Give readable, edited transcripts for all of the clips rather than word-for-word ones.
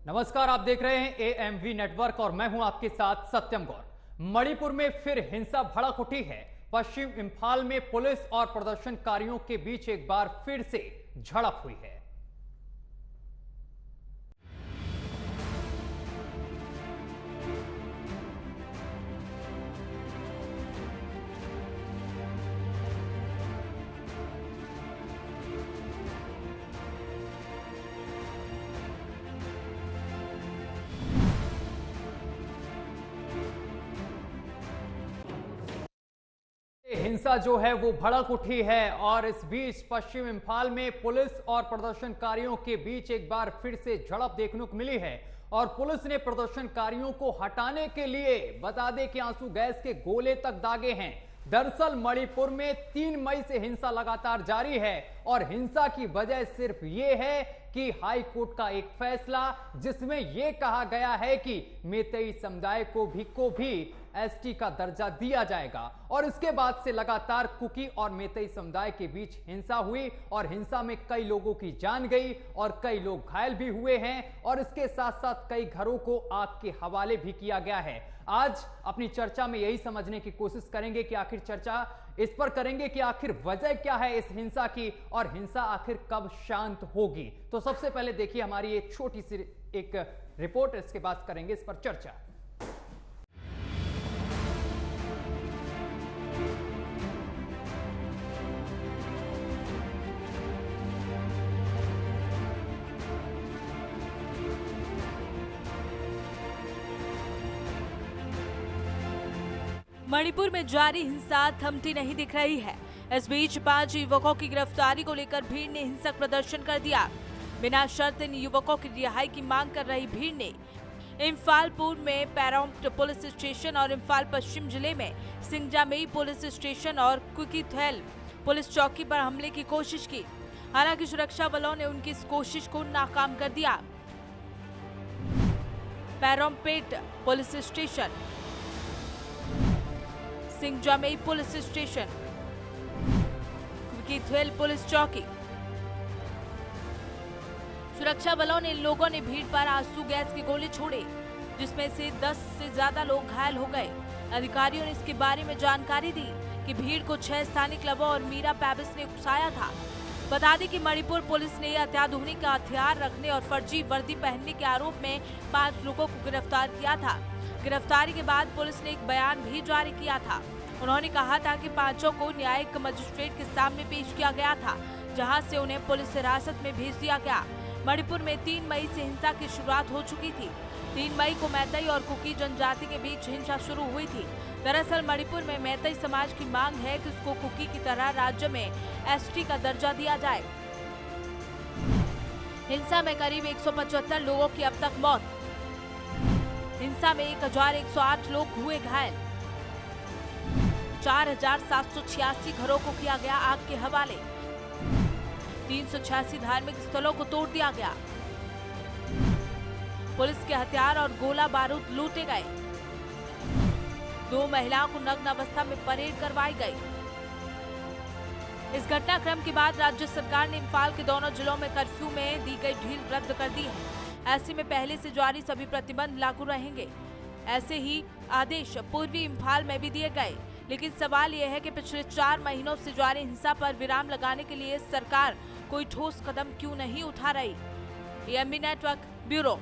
नमस्कार, आप देख रहे हैं एएमवी नेटवर्क और मैं हूं आपके साथ सत्यम गौर। मणिपुर में फिर हिंसा भड़क उठी है। पश्चिम इंफाल में पुलिस और प्रदर्शनकारियों के बीच एक बार फिर से झड़प हुई है। हिंसा जो है वो भड़क उठी है और इस बीच पश्चिम इंफाल में पुलिस और प्रदर्शनकारियों के बीच एक बार फिर से झड़प देखने को मिली है और पुलिस ने प्रदर्शनकारियों को हटाने के लिए बता दें कि आंसू गैस के गोले तक दागे हैं। दरअसल मणिपुर में 3 मई से हिंसा लगातार जारी है और हिंसा की वजह सिर्फ ये है कि हाई कोर्ट का एक फैसला जिसमें यह कहा गया है कि मेतेई समुदाय को भी एसटी का दर्जा दिया जाएगा और इसके बाद से लगातार कुकी और मेतेई समुदाय के बीच हिंसा हुई और हिंसा में कई लोगों की जान गई और कई लोग घायल भी हुए हैं और इसके साथ साथ कई घरों को आग के हवाले भी किया गया है। आज अपनी चर्चा में यही समझने की कोशिश करेंगे कि आखिर चर्चा इस पर करेंगे कि आखिर वजह क्या है इस हिंसा की और हिंसा आखिर कब शांत होगी। तो सबसे पहले देखिए हमारी एक छोटी सी एक रिपोर्ट, इसके बाद करेंगे इस पर चर्चा। मणिपुर में जारी हिंसा थमती नहीं दिख रही है। इस बीच 5 युवकों की गिरफ्तारी को लेकर भीड़ ने हिंसक प्रदर्शन कर दिया। बिना शर्त इन युवकों की रिहाई की मांग कर रही भीड़ ने इम्फाल पूर्व में पैरोम्ट पुलिस स्टेशन और इम्फाल पश्चिम जिले में सिंगजामेई पुलिस स्टेशन और कुकीथेल पुलिस चौकी पर हमले की कोशिश की। हालांकि सुरक्षा बलों ने उनकी इस कोशिश को नाकाम कर दिया। Porompat police station, Singjamei police station, Kukithel police चौकी। सुरक्षा बलों ने इन लोगों ने भीड़ पर आंसू गैस के गोले छोड़े जिसमें से 10 से ज्यादा लोग घायल हो गए। अधिकारियों ने इसके बारे में जानकारी दी कि भीड़ को 6 स्थानीय क्लबों और मीरा पैबिस ने उकसाया था। बता दें कि मणिपुर पुलिस ने अत्याधुनिक हथियार रखने और फर्जी वर्दी पहनने के आरोप में 5 लोगों को गिरफ्तार किया था। गिरफ्तारी के बाद पुलिस ने एक बयान भी जारी किया था। उन्होंने कहा था कि 5 को न्यायिक मजिस्ट्रेट के सामने पेश किया गया था, जहां से उन्हें पुलिस हिरासत में भेज दिया गया। मणिपुर में 3 मई से हिंसा की शुरुआत हो चुकी थी। 3 मई को मैतेई और कुकी जनजाति के बीच हिंसा शुरू हुई थी। दरअसल मणिपुर में मैतेई समाज की मांग है कि उसको कुकी की तरह राज्य में एसटी का दर्जा दिया जाए। हिंसा में करीब 175 लोगों की अब तक मौत। हिंसा में 1108 लोग हुए घायल। 4786 घरों को किया गया आग के हवाले। 386 धार्मिक स्थलों को तोड़ दिया गया। पुलिस के हथियार और गोला बारूद लूटे गए। 2 महिलाओं को नग्न अवस्था में परेड करवाई गई। इस घटनाक्रम के बाद राज्य सरकार ने इम्फाल के दोनों जिलों में कर्फ्यू में दी गई ढील रद्द कर दी है। ऐसे में पहले से जारी सभी प्रतिबंध लागू रहेंगे। ऐसे ही आदेश पूर्वी इम्फाल में भी दिए गए। लेकिन सवाल यह है कि पिछले 4 महीनों से जारी हिंसा पर विराम लगाने के लिए सरकार कोई ठोस कदम क्यों नहीं उठा रही। AMV network bureau.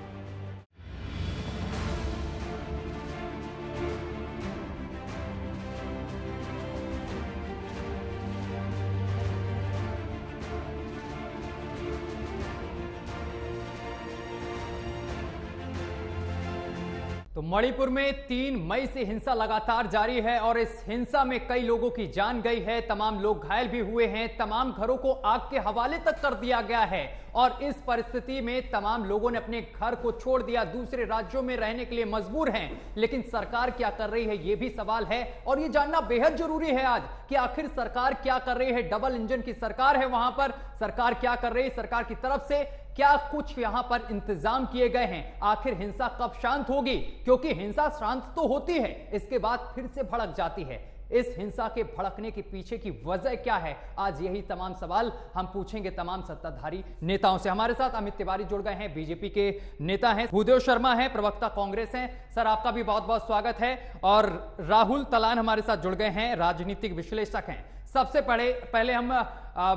तो मणिपुर में 3 मई से हिंसा लगातार जारी है और इस हिंसा में कई लोगों की जान गई है, तमाम लोग घायल भी हुए हैं, तमाम घरों को आग के हवाले तक कर दिया गया है और इस परिस्थिति में तमाम लोगों ने अपने घर को छोड़ दिया, दूसरे राज्यों में रहने के लिए मजबूर हैं। लेकिन सरकार क्या कर रही है, यह भी सवाल है और यह जानना बेहद जरूरी है आज कि आखिर सरकार क्या कर रही है। डबल इंजन की सरकार है, वहां पर सरकार क्या कर रही है, सरकार की तरफ से क्या कुछ यहां पर इंतजाम किए गए हैं, आखिर हिंसा कब शांत होगी, क्योंकि हिंसा शांत तो होती है, इसके बाद फिर से भड़क जाती है। इस हिंसा के भड़कने के पीछे की वजह क्या है? आज यही तमाम सवाल हम पूछेंगे तमाम सत्ताधारी नेताओं से। हमारे साथ अमित तिवारी जुड़ गए हैं, बीजेपी के नेता हैं, भूदेव शर्मा हैं, प्रवक्ता कांग्रेस हैं। सर, आपका भी बहुत बहुत स्वागत है। और राहुल तलान हमारे साथ जुड़ गए हैं, राजनीतिक विश्लेषक हैं। सबसे पहले हम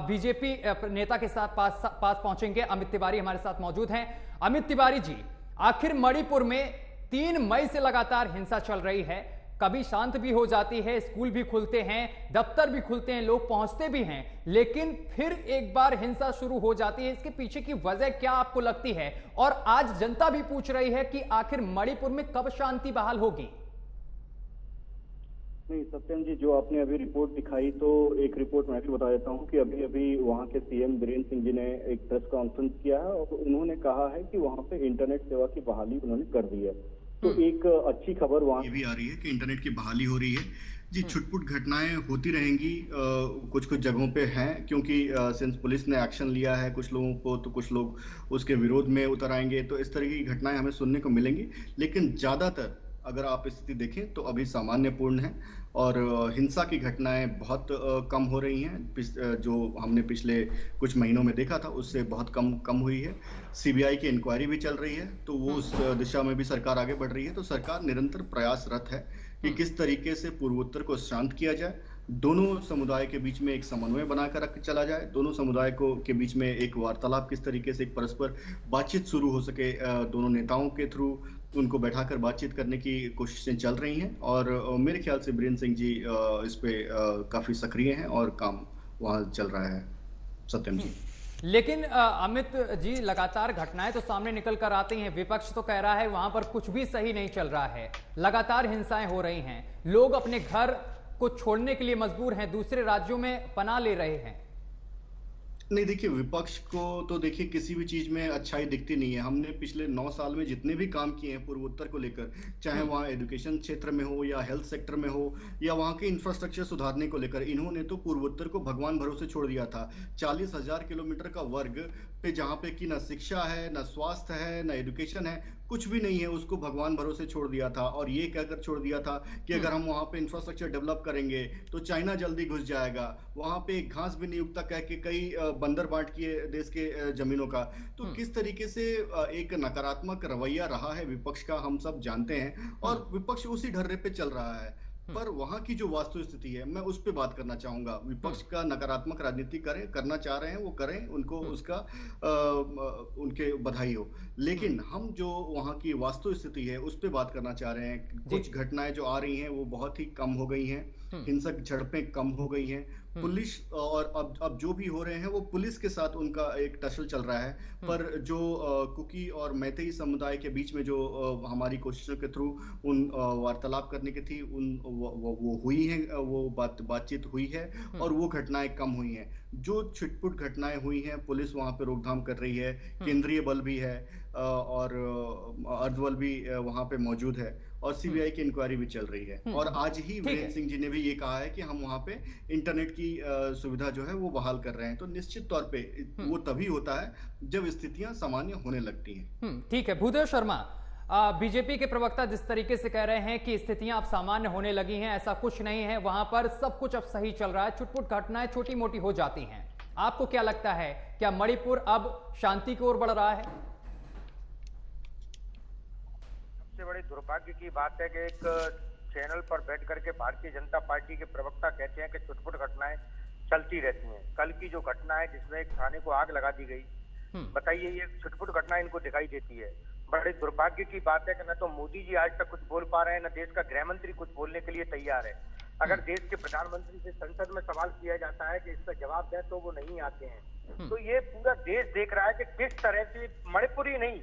बीजेपी नेता के साथ पास पहुंचेंगे। अमित तिवारी हमारे साथ मौजूद हैं। अमित तिवारी जी, आखिर मणिपुर में 3 मई से लगातार हिंसा चल रही है। कभी शांत भी हो जाती है, स्कूल भी खुलते हैं, दफ्तर भी खुलते हैं, लोग पहुंचते भी हैं, लेकिन फिर एक बार हिंसा शुरू हो जाती है। इसके पीछे की वजह क्या आपको लगती है? और आज जनता भी पूछ रही है कि आखिर मणिपुर में कब शांति बहाल होगी? नहीं सत्यम जी, जो आपने अभी रिपोर्ट दिखाई, तो एक रिपोर्ट मैं भी बता देता हूं कि अभी अभी वहां के सीएम बीरेन्द्र सिंह जी ने एक प्रेस कॉन्फ्रेंस किया है और उन्होंने कहा है कि वहां पे इंटरनेट सेवा की बहाली उन्होंने कर दी है। तो एक अच्छी खबर वहां ये भी आ रही है कि इंटरनेट की बहाली हो रही है। जी, छुटपुट घटनाएं होती रहेंगी, कुछ कुछ जगहों पे हैं, क्योंकि सिंस पुलिस ने एक्शन लिया है कुछ लोगों को, तो कुछ लोग उसके विरोध में उतर आएंगे, तो इस तरह की घटनाएं हमें सुनने को मिलेंगी। लेकिन ज्यादातर अगर आप स्थिति देखें तो अभी सामान्यपूर्ण है और हिंसा की घटनाएं बहुत कम हो रही हैं। जो हमने पिछले कुछ महीनों में देखा था उससे बहुत कम हुई है। सीबीआई की इंक्वायरी भी चल रही है, तो वो उस दिशा में भी सरकार आगे बढ़ रही है। तो सरकार निरंतर प्रयासरत है कि किस तरीके से पूर्वोत्तर को शांत किया जाए, दोनों समुदाय के बीच में एक समन्वय बनाकर रख चला जाए, दोनों समुदाय को के बीच में एक वार्तालाप किस तरीके से एक परस्पर बातचीत शुरू हो सके, दोनों नेताओं के थ्रू उनको बैठाकर बातचीत करने की कोशिशें चल रही हैं। और मेरे ख्याल से बीरेन्द्र सिंह जी इस पे काफी सक्रिय हैं और काम वहां चल रहा है। सत्यम जी, लेकिन अमित जी, लगातार घटनाएं तो सामने निकल कर आती हैं। विपक्ष तो कह रहा है वहां पर कुछ भी सही नहीं चल रहा है, लगातार हिंसाएं हो रही हैं, लोग अपने घर को छोड़ने के लिए मजबूर हैं, दूसरे राज्यों में पनाह ले रहे हैं। नहीं, देखिए, विपक्ष को तो देखिए किसी भी चीज में अच्छाई दिखती नहीं है। हमने पिछले 9 साल में जितने भी काम किए हैं पूर्वोत्तर को लेकर, चाहे वहाँ एजुकेशन क्षेत्र में हो या हेल्थ सेक्टर में हो या वहाँ के इंफ्रास्ट्रक्चर सुधारने को लेकर, इन्होंने तो पूर्वोत्तर को भगवान भरोसे छोड़ दिया था। 40,000 किलोमीटर का वर्ग पे जहाँ पे कि ना शिक्षा है, ना स्वास्थ्य है, ना एजुकेशन है, कुछ भी नहीं है, उसको भगवान भरोसे छोड़ दिया था। और ये कहकर छोड़ दिया था कि अगर हम वहाँ पे इंफ्रास्ट्रक्चर डेवलप करेंगे तो चाइना जल्दी घुस जाएगा, वहाँ पे घास भी नहीं उगता कह के कई बंदर बांट किए देश के जमीनों का। तो किस तरीके से एक नकारात्मक रवैया रहा है विपक्ष का, हम सब जानते हैं, और विपक्ष उसी ढर्रे पे चल रहा है। पर वहां की जो वास्तु स्थिति है, मैं उस पे बात करना चाहूंगा। विपक्ष का नकारात्मक राजनीति करना चाह रहे हैं, वो करें, उनको उसका उनके बधाई हो। लेकिन हम जो वहां की वास्तु स्थिति है उस पे बात करना चाह रहे हैं। कुछ घटनाएं जो आ रही हैं वो बहुत ही कम हो गई हैं, हिंसक झड़पें कम हो गई हैं। पुलिस और अब जो भी हो रहे हैं वो पुलिस के साथ उनका एक टसल चल रहा है। पर जो कुकी और मैतेई समुदाय के बीच में जो हमारी कोशिशों के थ्रू उन वार्तालाप करने की थी, वो हुई है, वो बातचीत हुई है और वो घटनाएं कम हुई हैं। जो छिटपुट घटनाएं हुई हैं, पुलिस वहां पे रोकथाम कर रही है, केंद्रीय बल भी है और अर्धबल भी वहां पे मौजूद है और सीबीआई की इंक्वायरी भी चल रही है। और आज ही वीरेन्द्र सिंह जी ने भी ये कहा है कि हम वहां पे इंटरनेट की सुविधा जो है वो बहाल कर रहे हैं। तो निश्चित तौर पे वो तभी होता है जब स्थितियां सामान्य होने लगती हैं। ठीक है, भूदेव शर्मा, बीजेपी के प्रवक्ता जिस तरीके से कह रहे हैं कि स्थितियां अब सामान्य होने लगी हैं, ऐसा कुछ नहीं है, वहां पर सब कुछ अब सही चल रहा है, छुटपुट घटनाएं छोटी मोटी हो जाती हैं। आपको क्या लगता है, क्या मणिपुर अब शांति की ओर बढ़ रहा है? सबसे बड़ी दुर्भाग्य की बात है कि एक चैनल पर बैठ करके भारतीय जनता पार्टी के प्रवक्ता कहते हैं कि छुटपुट घटनाएं चलती रहती हैं। कल की जो घटना है जिसमें एक थाने को आग लगा दी गई, बताइए, ये छुटपुट घटना इनको दिखाई देती है। बड़े दुर्भाग्य की बात है कि न तो मोदी जी आज तक कुछ बोल पा रहे हैं, न देश का गृह मंत्री कुछ बोलने के लिए तैयार है। अगर देश के प्रधानमंत्री से संसद में सवाल किया जाता है कि इसका जवाब दें तो वो नहीं आते हैं। तो ये पूरा देश देख रहा है कि किस तरह से मणिपुर ही नहीं,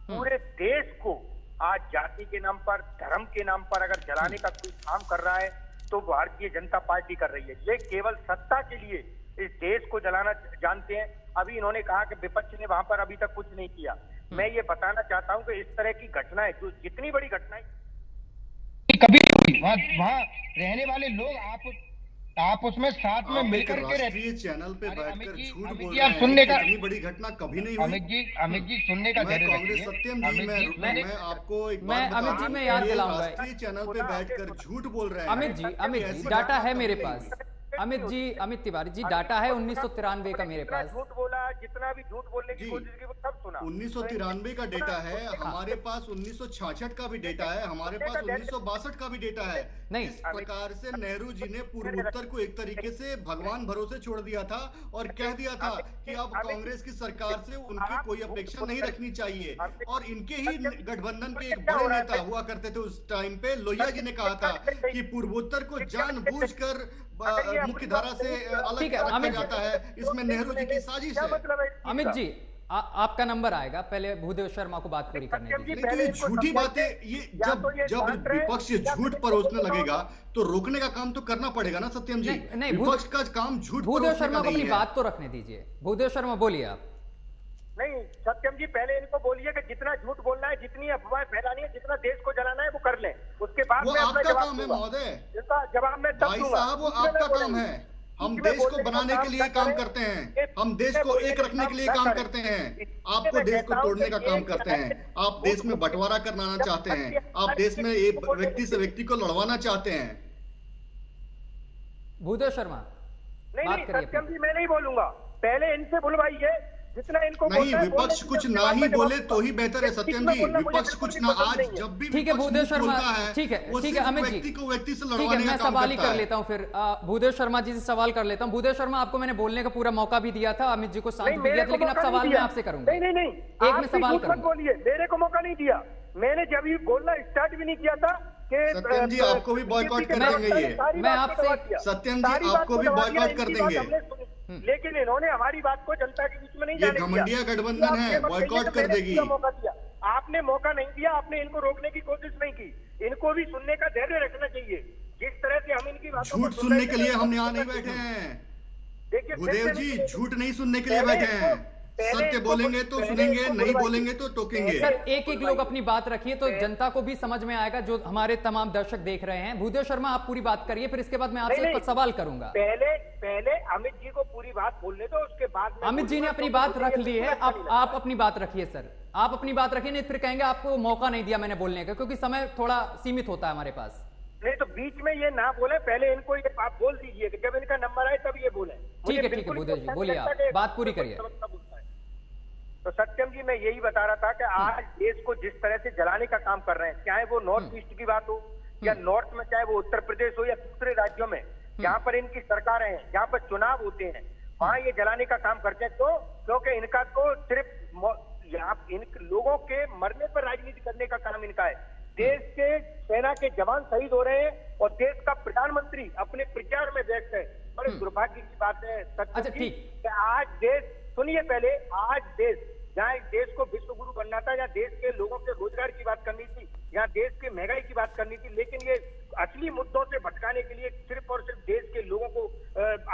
पूरे देश को आज जाति के नाम पर, धर्म के नाम पर अगर जलाने का कोई काम कर रहा है तो भारतीय जनता पार्टी कर रही है। ये केवल सत्ता के लिए इस देश को जलाना जानते हैं। अभी इन्होंने कहा कि विपक्ष ने वहां पर अभी तक कुछ नहीं किया। मैं ये बताना चाहता हूं कि इस तरह की घटनाएं, जो जितनी बड़ी घटनाएं कभी वहाँ रहने वाले लोग, आप आप उसमें साथ में आप एक मिलकर के रहते। राष्ट्रीय चैनल पे अरे बैठकर अमित झूठ जी, बोल आप रहे सुनने हैं। का इतनी बड़ी घटना कभी नहीं हुई। अमित जी सुनने का मैं धैर्य कांग्रेस रखिए। सत्यम जी, मैं आपको एक बात अमित जी मैं याद दिलाऊंगा। राष्ट्रीय चैनल पे बैठकर झूठ बोल रहे हैं। अमित जी डाटा है मेरे पास। अमित तिवारी जी डाटा है 1993 का मेरे पास। झूठ बोला, जितना भी झूठ बोलने की कोशिश की वो सब सुना। 1993 का डेटा है हमारे पास, 1966 का भी डेटा है हमारे पास, 1962 का भी डेटा है। नहीं। इस प्रकार से नेहरू जी ने पूर्वोत्तर को एक तरीके से भगवान भरोसे छोड़ दिया था और कह दिया था कि अब कांग्रेस की सरकार से उनकी कोई अपेक्षा नहीं रखनी चाहिए। और इनके ही गठबंधन के एक बड़े नेता हुआ करते थे उस टाइम पे, लोहिया जी ने कहा था कि पूर्वोत्तर को जानबूझकर मुख्य धारा से अलग रखा जाता है, इसमें नेहरू जी की साजिश है। अमित जी आपका नंबर आएगा, पहले भूदेव शर्मा को बात पूरी करने दीजिए। नहीं तो ये झूठी बातें, ये जब विपक्ष झूठ परोसने लगेगा तो रोकने का काम तो करना पड़ेगा ना सत्यम जी। नहीं, विपक्ष का काम झूठ भूदेव परोसने शर्मा का को अपनी नहीं है। बात तो रखने दीजिए। भूदेव शर्मा बोलिए आप। नहीं सत्यम जी, पहले इनको बोलिए कि जितना झूठ बोलना है, जितनी अफवाह फैलानी है, जितना देश को जलाना है वो कर लें। उसके बाद वो मैं अपना आपका जवाब काम है दूंगा। महोदय, इसका जवाब मैं तब भाई दूंगा। साहब वो आपका काम है। हम देश को बनाने के लिए काम करते हैं, हम देश को एक रखने के लिए काम करते हैं। आपको देश को तोड़ने का काम करते हैं, आप देश में बंटवारा करना चाहते हैं, आप देश में एक व्यक्ति से व्यक्ति को लड़वाना चाहते हैं। भूदेव शर्मा नहीं सत्यम जी, मैं नहीं बोलूंगा, पहले इनसे बुलवाइए जितना इनको नहीं, विपक्ष कुछ ना ही बोले तो ही बेहतर है सत्यम जी। विपक्ष कुछ ना, आज जब भी ठीक है भूदेव शर्मा, ठीक है अमित जी, व्यक्ति को व्यक्ति से ठीक है लड़वाने का मैं काम सवाल ही करता कर है। लेता हूं फिर भूदेव शर्मा जी से सवाल कर लेता हूं। भूदेव शर्मा आपको मैंने बोलने का पूरा मौका भी दिया था, अमित जी को शांत भी दिया था, लेकिन अब सवाल मैं आपसे करूंगा। नहीं एक में सवाल करूंगा। बोलिए, मेरे को मौका नहीं दिया, मैंने जब भी बोलना स्टार्ट भी नहीं किया था कि सत्यम जी आपको भी बॉयकॉट कर देंगे ये। मैं आपसे सत्यम जी आपको भी बॉयकॉट कर देंगे। लेकिन इन्होंने हमारी बात को जनता के बीच में नहीं ये जाने दिया। घमंडिया गठबंधन है, बॉयकॉट कर देगी। मौका दिया, आपने मौका नहीं दिया, आपने इनको रोकने की कोशिश नहीं की। इनको भी सुनने का धैर्य रखना चाहिए। जिस तरह से हम इनकी बातों झूठ सुनने के लिए हम यहाँ नहीं बैठे हैं। देखिए भूदेव जी झूठ नहीं सुनने के लिए बैठे हैं। सत्य बोलेंगे तो सुनेंगे, नहीं बोलेंगे तो टोकेंगे। सर एक लोग अपनी बात रखिए तो जनता को भी समझ में आएगा, जो हमारे तमाम दर्शक देख रहे हैं। भूदेव शर्मा आप पूरी बात करिए, फिर इसके बाद मैं आपसे एक सवाल करूंगा। पहले अमित जी को पूरी बात बोलने दो, उसके बाद अमित जी ने अपनी बात रख ली है, अब आप अपनी बात रखिए सर, आप अपनी बात रखिए, नहीं फिर कहेंगे आपको मौका नहीं दिया मैंने बोलने का, क्योंकि समय थोड़ा सीमित होता है हमारे पास। नहीं तो बीच में ये ना बोले, पहले इनको ये आप बोल दीजिए कि जब इनका नंबर आए तब ये बोले। ठीक है भूदेव जी बोलिए, आप बात पूरी करिए। तो सत्यम जी मैं यही बता रहा था कि आज देश को जिस तरह से जलाने का काम कर रहे हैं, चाहे वो नॉर्थ ईस्ट की बात हो या नॉर्थ में, चाहे वो उत्तर प्रदेश हो या दूसरे राज्यों में जहाँ पर इनकी सरकारें हैं, जहाँ पर चुनाव होते हैं, वहाँ ये जलाने का काम करते हैं। तो क्योंकि इनका तो सिर्फ यहाँ इन लोगों के मरने पर राजनीति करने का काम इनका है। देश के सेना के जवान शहीद हो रहे हैं और देश का प्रधानमंत्री अपने प्रचार में व्यस्त है। बड़े दुर्भाग्य की बात है सत्यम जी कि आज देश, सुनिए पहले, आज देश जहाँ देश को विश्व गुरु बनना था, जहाँ देश के लोगों के रोजगार की बात करनी थी, यहाँ देश के महंगाई की बात करनी थी, लेकिन ये असली मुद्दों से भटकाने के लिए सिर्फ और सिर्फ देश के लोगों को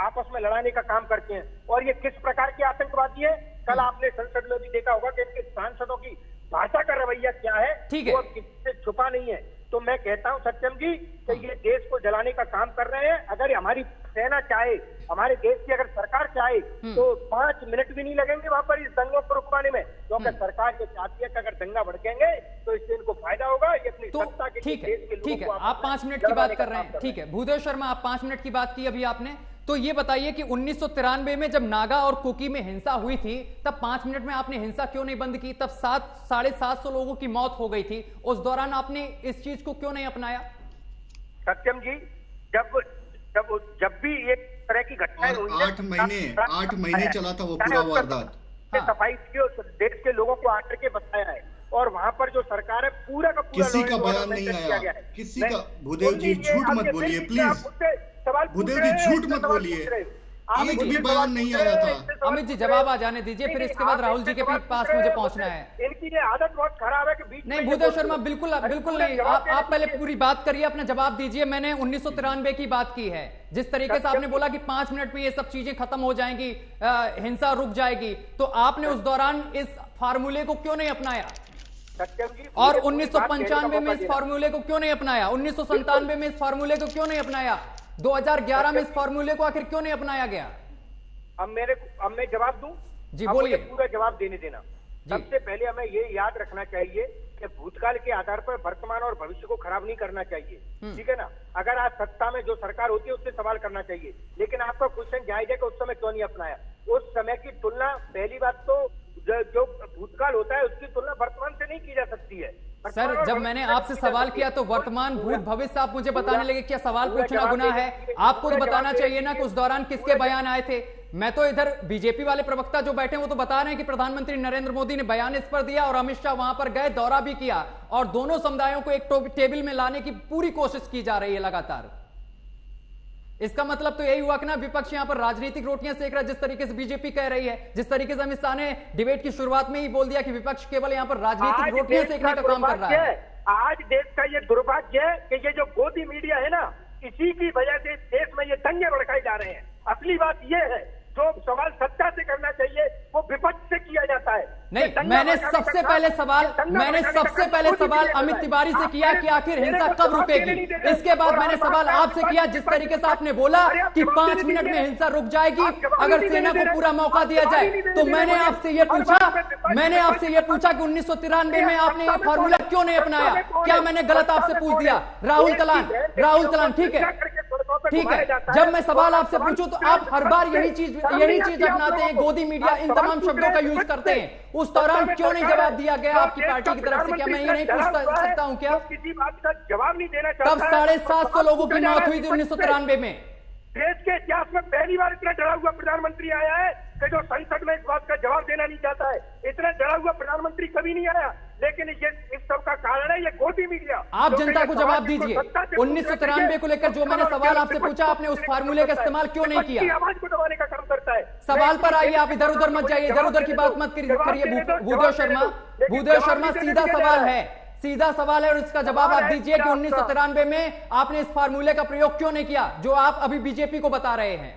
आपस में लड़ाने का काम करते हैं। और ये किस प्रकार के आतंकवादी है, कल आपने संसद में भी देखा होगा कि इनके सांसदों की भाषा का रवैया क्या है, वो किसी से छुपा नहीं है। तो मैं कहता हूं सत्यम जी कि ये देश को जलाने का काम कर रहे हैं। अगर हमारी सेना चाहे, हमारे देश की अगर सरकार चाहे तो 5 मिनट भी नहीं लगेंगे वहां पर इस दंगों को रुकवाने में, क्योंकि सरकार ये चाहती है कि अगर दंगा भड़केंगे तो इससे इनको फायदा होगा। ये अपनी सत्ता के लिए देश के लोगों को आप 5 मिनट की बात कर रहे हैं, ठीक है भूदेव शर्मा आप 5 मिनट की बात की अभी आपने, तो ये बताइए कि 1993 में जब नागा और कुकी में हिंसा हुई थी तब 5 मिनट में आपने हिंसा क्यों नहीं बंद की? तब 700-750 लोगों की मौत हो गई थी, उस दौरान आपने इस चीज को क्यों नहीं अपनाया? सत्यम जी जब भी ये तरह की घटनाएं हुई, 8 महीने चला था वो पूरा वारदात। सफाई की देश के लोगों को आकर के बताया है, और वहां पर जो सरकार है पूरा का पूरा किसी का बयान नहीं आया, किसी का। भूदेव जी झूठ मत बोलिए प्लीज, भूदेव जी झूठ मत बोलिए, एक भी बयान नहीं आया था। अमित जी जवाब आ जाने दीजिए, फिर इसके बाद राहुल जी के पास मुझे पहुंचना है। इनकी ये आदत बहुत खराब है कि बीच नहीं भूदेव शर्मा बिल्कुल नहीं, आप पहले पूरी बात करिए, अपना जवाब दीजिए। मैंने 1993 की बात की है, जिस तरीके से आपने बोला कि 5 मिनट में ये सब चीजें खत्म हो जाएंगी, हिंसा रुक जाएगी, तो आपने उस दौरान इस फार्मूले को क्यों नहीं अपनाया? और 1995 में इस फार्मूले को क्यों नहीं अपनाया? 1997 में इस फार्मूले को क्यों नहीं अपनाया? 2011 में इस फॉर्मूले को आखिर क्यों नहीं अपनाया गया? अब मैं जवाब दूं? जी अब बोलिए। मुझे पूरा जवाब देने देना। सबसे पहले हमें ये याद रखना चाहिए कि भूतकाल के आधार पर वर्तमान और भविष्य को खराब नहीं करना चाहिए, ठीक है ना। अगर आज सत्ता में जो सरकार होती है उससे सवाल करना चाहिए, लेकिन आपका क्वेश्चन जायज है कि उस समय क्यों नहीं अपनाया। उस समय की तुलना, पहली बात तो जो भूतकाल होता है उसकी तुलना वर्तमान से नहीं की जा सकती है। सर, जब मैंने आपसे सवाल किया तो वर्तमान, भूत, भविष्य आप मुझे बताने लगे। क्या सवाल पूछना गुनाह है? आपको तो बताना चाहिए ना कि उस दौरान किसके बयान आए थे। मैं तो इधर बीजेपी वाले प्रवक्ता जो बैठे हैं वो तो बता रहे हैं कि प्रधानमंत्री नरेंद्र मोदी ने बयान इस पर दिया और अमित शाह वहां पर गए, दौरा भी किया और दोनों समुदायों को एक टेबल में लाने की पूरी कोशिश की जा रही है लगातार। इसका मतलब तो यही हुआ कि ना विपक्ष यहां पर राजनीतिक रोटियां सेक रहा है, जिस तरीके से बीजेपी कह रही है, जिस तरीके से अमित शाह ने डिबेट की शुरुआत में ही बोल दिया कि विपक्ष केवल यहां पर राजनीतिक रोटियां सेकने का काम कर रहा है। आज देश का ये दुर्भाग्य है कि ये जो गोदी मीडिया है ना, इसी की वजह से देश में ये दंगे भड़काए जा रहे हैं। असली बात ये है, जो सवाल सत्ता से करना चाहिए वो विपक्ष से किया जाता है। नहीं, मैंने सबसे पहले सवाल अमित तिवारी से किया कि आखिर हिंसा कब रुकेगी। इसके बाद मैंने सवाल आपसे किया, जिस तरीके से आपने बोला कि 5 मिनट में हिंसा रुक जाएगी अगर सेना को पूरा मौका दिया जाए, तो मैंने आपसे ये पूछा कि 1993 में आपने ये फॉर्मूला क्यों नहीं अपनाया। क्या मैंने गलत आपसे पूछ दिया? राहुल तलान, ठीक है। जब मैं सवाल आपसे पूछूं तो आप हर बार यही चीज अपनाते हैं, गोदी मीडिया, इन तमाम शब्दों का यूज करते हैं। उस दौरान क्यों नहीं जवाब दिया गया आपकी पार्टी की तरफ से? क्या मैं ये नहीं पूछ सकता हूं क्या? किसी बात का जवाब नहीं देना चाहता। तब 750 लोगों की मौत हुई थी 1993 में। देश के इतिहास में पहली बार इतना डरा हुआ प्रधानमंत्री आया है कि जो संसद में इस बात का जवाब देना नहीं चाहता है। इतना डरा हुआ प्रधानमंत्री कभी नहीं आया, लेकिन ये इस सब का कारण है ये गोदी मीडिया। आप जनता को जवाब दीजिए। 1993 को लेकर जो मैंने सवाल आपसे पूछा, आपने उस फार्मूले का इस्तेमाल क्यों नहीं किया? आवाज को दबाने का काम करता है। सवाल पर आइए, आप इधर उधर मत जाइए, इधर उधर की बात मत करिए। भूदेव शर्मा, सीधा सवाल है और इसका जवाब आप दीजिए कि 1993 में आपने इस फार्मूले का प्रयोग क्यों नहीं किया जो आप अभी बीजेपी को बता रहे हैं।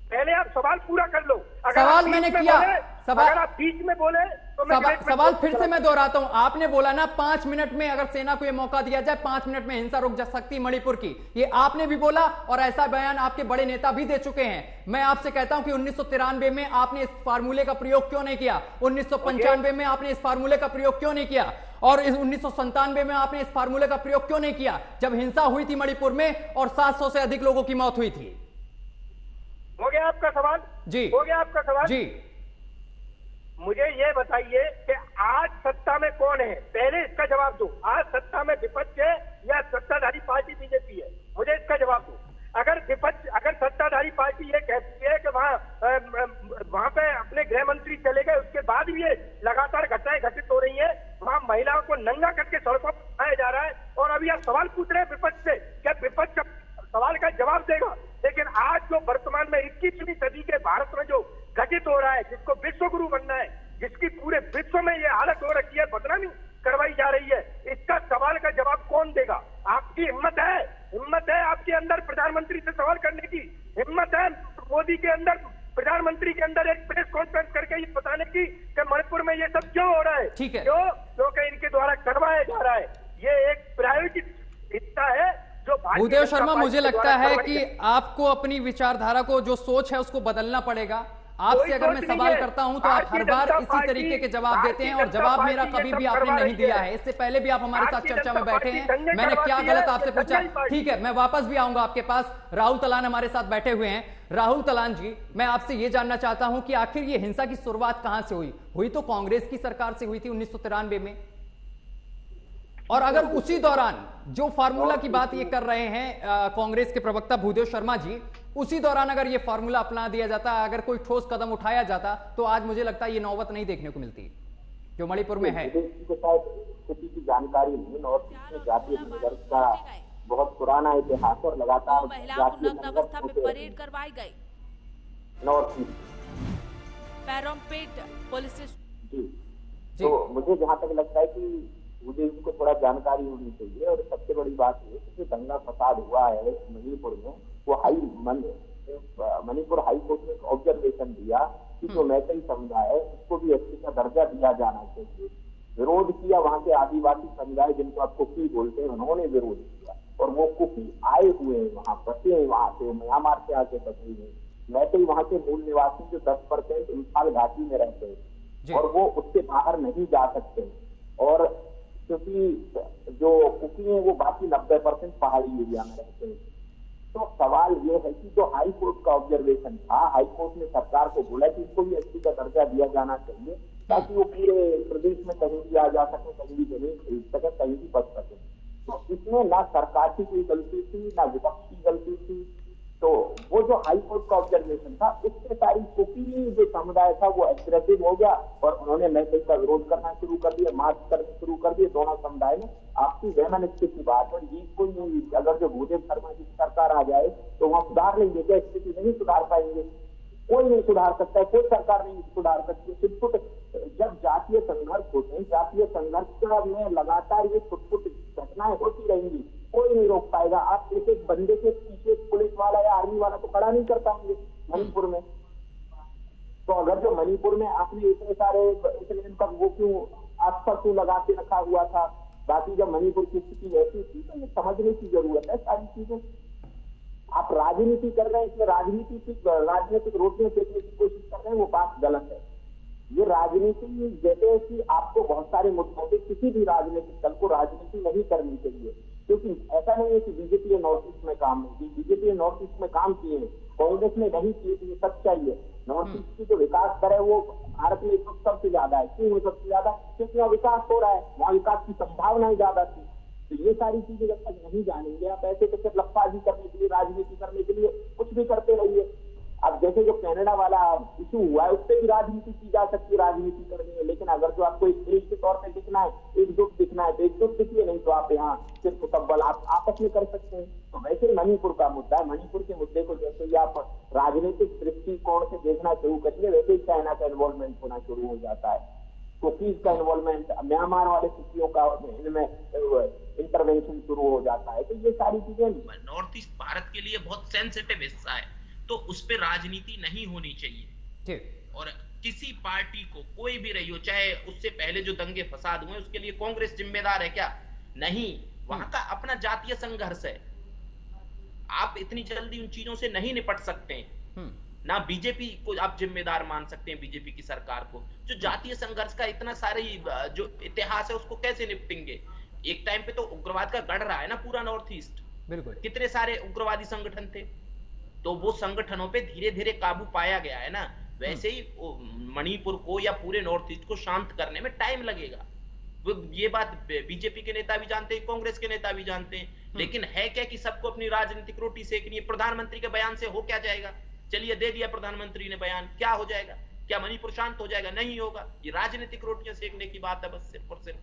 पहले आप सवाल पूरा कर लो। सवाल मैंने किया, अगर आप बीच में बोले तो सवाल फिर से मैं दोहराता हूं। आपने बोला ना 5 मिनट में अगर सेना को यह मौका दिया जाए 5 मिनट में हिंसा रुक जा सकती मणिपुर की, ये आपने भी बोला और ऐसा बयान आपके बड़े नेता भी दे चुके हैं। मैं आपसे कहता हूं कि 1993 में आपने इस फार्मूले का प्रयोग क्यों नहीं किया, 1995 में आपने इस फार्मूले का प्रयोग क्यों नहीं किया और 1997 में आपने इस फार्मूले का प्रयोग क्यों नहीं किया जब हिंसा हुई थी मणिपुर में और 700 से अधिक लोगों की मौत हुई थी। हो गया आपका सवाल? जी हो गया आपका सवाल जी। मुझे ये बताइए कि आज सत्ता में कौन है, पहले इसका जवाब दो। आज सत्ता में विपक्ष है या सत्ताधारी पार्टी बीजेपी है? मुझे इसका जवाब दो। अगर सत्ताधारी पार्टी ये कहती है कि वहां पे अपने गृह मंत्री चले गए, उसके बाद भी ये लगातार घटनाएं घटित हो रही है, वहां महिलाओं को नंगा करके सड़कों पर उठाया जा रहा है और अभी आप सवाल पूछ रहे हैं विपक्ष से, क्या विपक्ष सवाल का जवाब देगा? लेकिन आज जो वर्तमान में 21वीं सदी के भारत में जो घटित हो रहा है, जिसको विश्व गुरु बनना है, जिसकी पूरे विश्व में ये हालत हो रखी है, बदनामी करवाई जा रही है, इसका सवाल का जवाब कौन देगा? आपकी हिम्मत है आपके अंदर प्रधानमंत्री से सवाल करने की हिम्मत है? मोदी के अंदर, प्रधानमंत्री के अंदर एक प्रेस कॉन्फ्रेंस करके ये बताने की कि मणिपुर में ये सब क्यों हो रहा है, ठीक है, क्योंकि इनके द्वारा करवाया जा रहा है। ये एक प्रायोजित हिस्सा है जो भूदेव शर्मा, मुझे लगता है कि आपको अपनी विचारधारा को, जो सोच है उसको बदलना पड़ेगा। आपसे अगर मैं सवाल करता हूं तो आप हर बार इसी तरीके के जवाब देते हैं और जवाब मेरा कभी भी आपने नहीं दिया है। इससे पहले भी आप हमारे साथ चर्चा में बैठे हैं, मैंने क्या गलत आपसे पूछा? ठीक है, मैं वापस भी आऊंगा आपके पास। राहुल तलान हमारे साथ बैठे हुए हैं। राहुल तलान जी, मैं आपसे ये जानना चाहता हूं कि आखिर ये हिंसा की शुरुआत कहां से हुई तो कांग्रेस की सरकार से हुई थी 1993 में, और अगर उसी दौरान जो फार्मूला की बात ये कर रहे हैं कांग्रेस के प्रवक्ता भूदेव शर्मा जी, उसी दौरान अगर ये फार्मूला अपना दिया जाता, अगर कोई ठोस कदम उठाया जाता, तो आज मुझे लगता है ये नौबत नहीं देखने को मिलती जो मणिपुर में है। स्थिति की जानकारी नहीं, नॉर्थ ईस्ट में जातीय संघर्ष का बहुत पुराना इतिहास और लगातार महिलाओं को अवस्था में परेड करवाई गई नॉर्थ ईस्ट पैरोमपेट पुलिस। जी, तो मुझे जहाँ तक लगता है कि मुझे इसको थोड़ा जानकारी होनी चाहिए। और सबसे बड़ी बात ये कि दंगा फसाद हुआ है मणिपुर में, वो मणिपुर हाई कोर्ट ने एक ऑब्जर्वेशन दिया कि जो मैत्री समुदाय है उसको भी एसटी का दर्जा दिया जाना चाहिए। विरोध किया वहां के आदिवासी समुदाय, जिनको आप कुकी बोलते हैं, उन्होंने विरोध किया और वो कुकी आए हुए हैं वहां, बसे हैं वहां से, म्यांमार से आके बसे हुए हैं। मैं तो वहां के मूल निवासी जो 10% इम्फाल घाटी में रहते हैं और वो उससे बाहर नहीं जा सकते, और क्योंकि जो कुकी है वो बाकी 90% पहाड़ी एरिया में रहते हैं। तो सवाल ये है कि जो हाई कोर्ट का ऑब्जर्वेशन था, हाई कोर्ट ने सरकार को बोला कि इसको भी एसटी का दर्जा दिया जाना चाहिए ताकि वो पूरे प्रदेश में कहीं भी आ जा सके, कहीं भी जमीन खरीद सके, कहीं भी बच सके। तो इसमें ना सरकार की कोई गलती थी, ना विपक्ष की गलती थी। तो वो जो हाई कोर्ट का ऑब्जर्वेशन था उससे सारी कुकी जो समुदाय था वो एग्रेसिव हो गया और उन्होंने महफिल का विरोध करना शुरू कर दिया, मार्च करना शुरू कर दिए। दोनों समुदाय ने आपसी वैमनस्य की बात, और ये कोई अगर जो भूदेव शर्मा की सरकार आ जाए तो वहां सुधार लेंगे क्या? स्थिति नहीं सुधार पाएंगे, कोई नहीं सुधार सकता है, कोई सरकार नहीं सुधार सकती। छुटपुट जब जातीय संघर्ष होते हैं, जातीय संघर्ष में लगातार ये छुटपुट घटनाएं होती रहेंगी, कोई नहीं रोक पाएगा। आप एक एक बंदे के पीछे पुलिस वाला या आर्मी वाला तो खड़ा नहीं कर पाएंगे मणिपुर में। तो अगर जो मणिपुर में आपने इतने दिन तक वो क्यों आस्था क्यों लगा के रखा हुआ था, बाकी जब मणिपुर की स्थिति ऐसी थी, तो ये समझने की जरूरत है सारी चीजें। आप राजनीति कर रहे हैं, इसमें राजनीतिक रोटियां फेंकने की कोशिश कर रहे हैं, वो बात गलत है। ये राजनीति जैसे कि आपको बहुत सारे मुद्दों पे किसी भी राजनीतिक दल को राजनीति नहीं करनी चाहिए, क्योंकि ऐसा नहीं है कि बीजेपी ने नॉर्थ ईस्ट में काम नहीं किया, बीजेपी ने नॉर्थ ईस्ट में काम किए हैं, कांग्रेस ने नहीं किए, तो ये सच्चाई है। नॉर्थ ईस्ट की जो विकास दर है वो भारत में इस वक्त सबसे ज्यादा है। क्यों सबसे ज्यादा? क्योंकि वहाँ विकास हो रहा है, वहाँ विकास की संभावनाएं ज्यादा थी। तो ये सारी चीजें जब तक नहीं जानेंगे आप, ऐसे तो सिर्फ लफ्फाजी करने के लिए, राजनीति करने के लिए कुछ भी करते रहिए। अब जैसे जो कनाडा वाला इशू हुआ है उस पर भी राजनीति की जा सकती है, राजनीति करनी है, लेकिन अगर जो आपको एक देश के तौर पे दिखना है, एकजुट दिखना है, तो एकजुट दिखिए, नहीं तो आप यहाँ सिर्फ तब्बल आप आपस में कर सकते हैं। तो वैसे ही मणिपुर का मुद्दा है, मणिपुर के मुद्दे को जैसे ही आप राजनीतिक दृष्टिकोण से देखना शुरू करेंगे, वैसे ही चाइना का इन्वॉल्वमेंट होना शुरू हो जाता है, कुकीज का इन्वॉल्वमेंट, म्यांमार वाले कुकियों का इनमें इंटरवेंशन शुरू हो जाता है। तो ये सारी चीजें, नॉर्थ ईस्ट भारत के लिए बहुत सेंसिटिव हिस्सा है, तो उस पे राजनीति नहीं होनी चाहिए। और किसी पार्टी को कोई भी रही हो, चाहे उससे पहले जो दंगे फसाद हुए उसके लिए कांग्रेस जिम्मेदार है क्या? नहीं, वहां का अपना जातीय संघर्ष है। आप इतनी जल्दी उन चीजों से नहीं निपट सकते हैं। ना बीजेपी को आप जिम्मेदार मान सकते हैं, बीजेपी की सरकार को, जो जातीय संघर्ष का इतना सारे जो इतिहास है उसको कैसे निपटेंगे? एक टाइम पे तो उग्रवाद का गढ़ रहा है ना पूरा नॉर्थ ईस्ट, बिल्कुल, कितने सारे उग्रवादी संगठन थे, तो वो संगठनों पे धीरे धीरे काबू पाया गया है ना। वैसे ही मणिपुर को या पूरे नॉर्थ ईस्ट को शांत करने में टाइम लगेगा। ये बात बीजेपी के नेता भी जानते हैं, कांग्रेस के नेता भी जानते हैं, लेकिन है क्या कि सबको अपनी राजनीतिक रोटी सेकनी है। प्रधानमंत्री के बयान से हो क्या जाएगा? चलिए दे दिया प्रधानमंत्री ने बयान, क्या हो जाएगा? क्या मणिपुर शांत हो जाएगा? नहीं होगा। ये राजनीतिक रोटियां सेकने की बात है बस, सिर्फ और सिर्फ।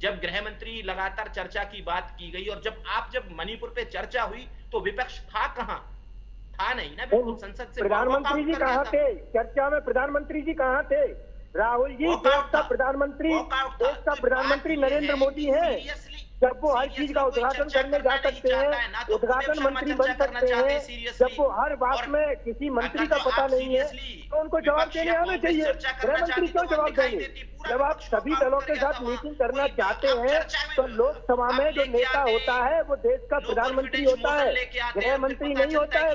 जब गृह मंत्री लगातार चर्चा की बात की गई और जब मणिपुर पे चर्चा हुई तो विपक्ष था कहां? था नहीं ना, बिल्कुल संसद से प्रधानमंत्री जी कहां थे चर्चा में? प्रधानमंत्री जी कहां थे? राहुल जी देश का प्रधानमंत्री नरेंद्र मोदी है। जब वो हर चीज का उद्घाटन करने जा सकते हैं, उद्घाटन मंत्री बन सकते हैं, जब वो हर बात में किसी मंत्री का पता नहीं है तो उनको जवाब देने आना चाहिए। गृह मंत्री क्यों जवाब देंगे? जब आप सभी दलों के साथ मीटिंग करना चाहते हैं तो लोकसभा में जो नेता होता है वो देश का प्रधानमंत्री होता है, गृह मंत्री नहीं होता है।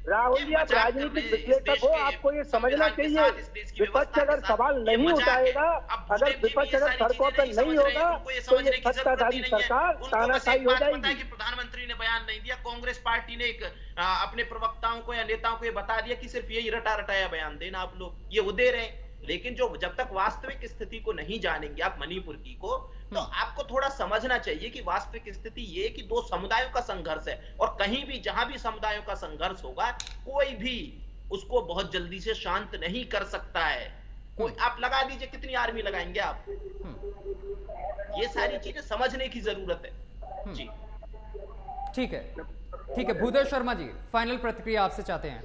राहुल जी आप राजनीतिक विश्लेषक हो, आपको ये समझना चाहिए विपक्ष अगर सवाल नहीं उठाएगा, अगर विपक्ष अगर सड़कों पर नहीं होगा तो ये सत्ताधारी सरकार तानाशाही हो जाएगी। प्रधानमंत्री ने बयान नहीं दिया, कांग्रेस पार्टी ने अपने प्रवक्ताओं को या नेताओं को ये बता दिया कि सिर्फ यही रटा रटाया बयान देना आप लोग, ये वो दे रहे हैं। लेकिन जब तक वास्तविक स्थिति को नहीं जानेंगे आप मणिपुर की को, तो आपको थोड़ा समझना चाहिए कि वास्तविक स्थिति ये कि दो समुदायों का संघर्ष है, और कहीं भी जहां भी समुदायों का संघर्ष होगा कोई भी उसको बहुत जल्दी से शांत नहीं कर सकता है। कोई आप लगा दीजिए, कितनी आर्मी लगाएंगे आप? ये सारी चीजें समझने की जरूरत है जी। ठीक है भूदेव शर्मा जी, फाइनल प्रतिक्रिया आपसे चाहते हैं।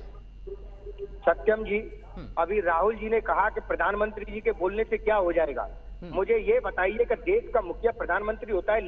सत्यम जी, अभी राहुल जी ने कहा कि प्रधानमंत्री जी के बोलने से क्या हो जाएगा। मुझे ये बताइए कि देश का मुखिया प्रधानमंत्री होता है,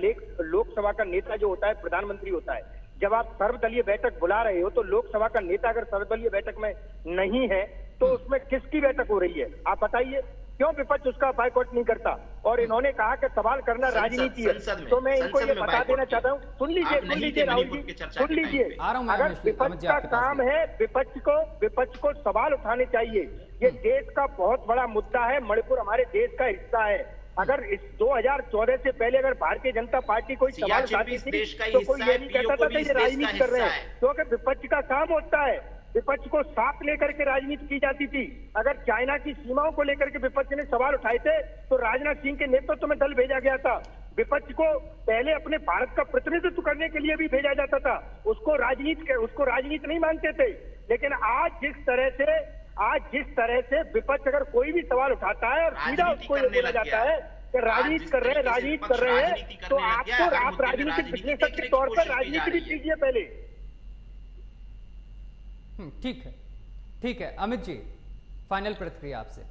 लोकसभा का नेता जो होता है प्रधानमंत्री होता है। जब आप सर्वदलीय बैठक बुला रहे हो तो लोकसभा का नेता अगर सर्वदलीय बैठक में नहीं है तो उसमें किसकी बैठक हो रही है? आप बताइए। क्यों विपक्ष उसका बाइकआउट नहीं करता? और इन्होंने कहा कि सवाल करना राजनीति है, तो मैं इनको ये बता देना चाहता हूँ, सुन लीजिए राहुल जी, सुन लीजिए, अगर विपक्ष का काम है विपक्ष को सवाल उठाने चाहिए। ये देश का बहुत बड़ा मुद्दा है, मणिपुर हमारे देश का हिस्सा है। अगर इस 2014 से पहले अगर भारतीय जनता पार्टी कोई सवाल उठाती थी तो कोई ये नहीं कहता था कि ये राजनीति कर रहे हैं, क्योंकि विपक्ष का काम होता है। विपक्ष को साथ लेकर के राजनीति की जाती थी। अगर चाइना की सीमाओं को लेकर के विपक्ष ने सवाल उठाए थे तो राजनाथ सिंह के नेतृत्व में दल भेजा गया था। विपक्ष को पहले अपने भारत का प्रतिनिधित्व करने के लिए भी भेजा जाता था, उसको राजनीति नहीं मानते थे। लेकिन आज जिस तरह से विपक्ष अगर कोई भी सवाल उठाता है और सीधा उसको ये बोला जाता है कि राजनीति कर रहे हैं, तो आप राजनीतिक विश्लेषक के तौर पर राजनीति भी कीजिए पहले। ठीक है अमित जी, फाइनल प्रतिक्रिया आपसे।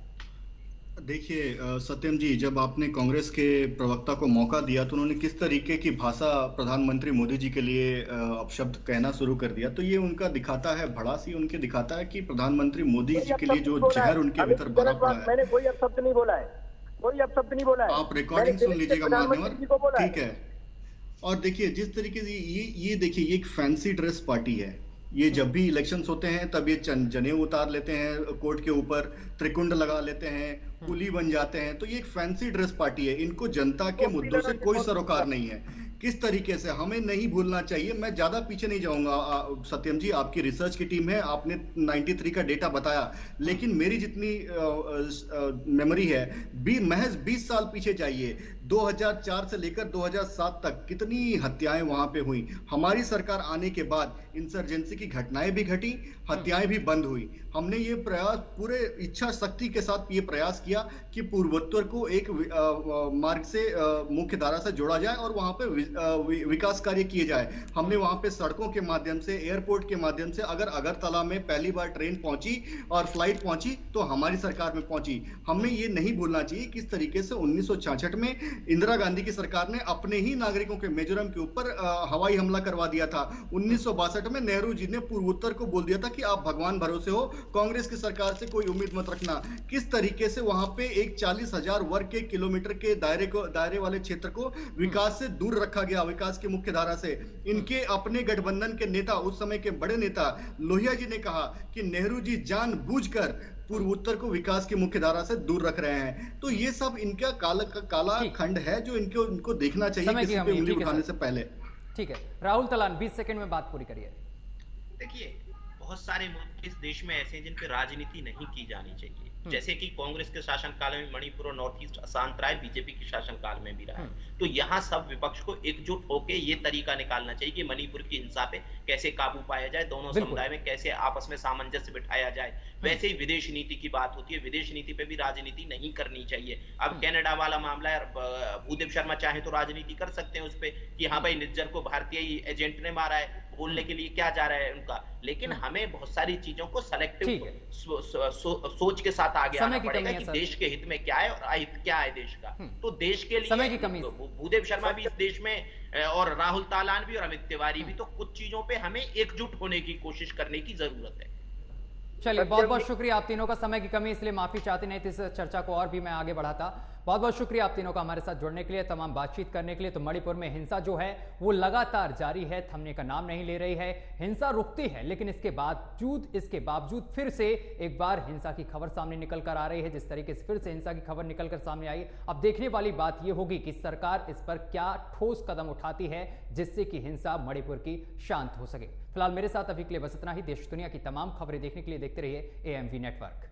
देखिए सत्यम जी, जब आपने कांग्रेस के प्रवक्ता को मौका दिया तो उन्होंने किस तरीके की भाषा प्रधानमंत्री मोदी जी के लिए अपशब्द कहना शुरू कर दिया, तो ये उनका दिखाता है, भड़ास ही उनके दिखाता है कि प्रधानमंत्री मोदी जी के लिए जो जहर उनके भीतर भरा पड़ा है। मैंने कोई अपशब्द नहीं बोला है, आप रिकॉर्डिंग सुन लीजिएगा माध्यम, ठीक है। और देखिए जिस तरीके से ये देखिए, ये एक फैंसी ड्रेस पार्टी है। ये जब भी इलेक्शंस होते हैं तब ये जनेऊ उतार लेते हैं, कोर्ट के ऊपर त्रिकुंड लगा लेते हैं, कुली बन जाते हैं। तो ये एक फैंसी ड्रेस पार्टी है, इनको जनता के मुद्दों से कोई सरोकार नहीं है। किस तरीके से हमें नहीं भूलना चाहिए। मैं ज्यादा पीछे नहीं जाऊंगा सत्यम जी, आपकी रिसर्च की टीम है, आपने 93 का डेटा बताया, लेकिन मेरी जितनी मेमोरी है महज 20 साल पीछे जाइए। 2004 से लेकर 2007 तक कितनी हत्याएं वहां पे हुई। हमारी सरकार आने के बाद इंसर्जेंसी की घटनाएं भी घटी, हत्याएं भी बंद हुई। हमने ये प्रयास पूरे इच्छा शक्ति के साथ ये प्रयास किया कि पूर्वोत्तर को एक मार्ग से मुख्य धारा से जोड़ा जाए और वहां पे विकास कार्य किए जाए। हमने वहां पे सड़कों के माध्यम से, एयरपोर्ट के माध्यम से, अगर अगरतला में पहली बार ट्रेन पहुंची और फ्लाइट पहुंची तो हमारी सरकार में पहुंची। हमने ये नहीं भूलना चाहिए किस तरीके से 1966 में इंदिरा गांधी की सरकार ने अपने ही नागरिकों के मिजोरम के ऊपर हवाई हमला करवा दिया था। 1962 में नेहरू जी ने पूर्वोत्तर को बोल दिया था कि आप भगवान भरोसे हो, कांग्रेस की सरकार से कोई उम्मीद मत रखना। किस तरीके से वहां पे एक 40,000 वर्ग के किलोमीटर के दायरे वाले क्षेत्र को विकास से दूर रखा गया, विकास की मुख्य धारा से। इनके अपने गठबंधन के नेता, उस समय के बड़े नेता लोहिया जी ने कहा कि नेहरू जी जानबूझकर पूर्वोत्तर को विकास की मुख्य धारा से दूर रख रहे हैं। तो ये सब इनका काला खंड है जो इनको देखना चाहिए किसी पे उंगली उठाने से पहले। ठीक है राहुल तलान, 20 सेकंड में बात पूरी करिए। देखिए बहुत सारे मुल्क इस देश में ऐसे हैं जिन पे राजनीति नहीं की जानी चाहिए, जैसे कि कांग्रेस के शासनकाल में मणिपुर और नॉर्थ ईस्ट अशांत रहा है, बीजेपी के शासनकाल में भी रहा है। तो यहाँ सब विपक्ष को एकजुट होकर ये तरीका निकालना चाहिए कि मणिपुर की हिंसा पे कैसे काबू पाया जाए, दोनों समुदाय में कैसे आपस में सामंजस्य बिठाया जाए। वैसे ही विदेश नीति की बात होती है, विदेश नीति पे भी राजनीति नहीं करनी चाहिए। अब कनाडा वाला मामला है, भूदेव शर्मा चाहे तो राजनीति कर सकते हैं उस पर कि हाँ भाई निज्जर को भारतीय एजेंट ने मारा है, बोलने के लिए क्या जा रहा है उनका। लेकिन हमें बहुत सारी चीजों को सेलेक्टिव सोच के साथ आगे आना पड़ेगा कि देश के हित में क्या है और अहित क्या है देश का। तो देश के लिए भूदेव शर्मा भी इस देश में और राहुल तालान भी और अमित तिवारी भी, तो कुछ चीजों पे हमें एकजुट होने की कोशिश करने की जरूरत है। चलिए बहुत बहुत शुक्रिया, आप तीनों का समय की कमी इसलिए माफी चाहती नहीं थी, इस चर्चा को और भी मैं आगे बढ़ाता। बहुत बहुत शुक्रिया आप तीनों का हमारे साथ जुड़ने के लिए, तमाम बातचीत करने के लिए। तो मणिपुर में हिंसा जो है वो लगातार जारी है, थमने का नाम नहीं ले रही है। हिंसा रुकती है लेकिन इसके बावजूद फिर से एक बार हिंसा की खबर सामने निकल कर आ रही है। जिस तरीके से फिर से हिंसा की खबर निकल कर सामने आई, अब देखने वाली बात यह होगी कि सरकार इस पर क्या ठोस कदम उठाती है जिससे कि हिंसा मणिपुर की शांत हो सके। फिलहाल मेरे साथ अभी के लिए बस इतना ही। देश दुनिया की तमाम खबरें देखने के लिए देखते रहिए AMV नेटवर्क।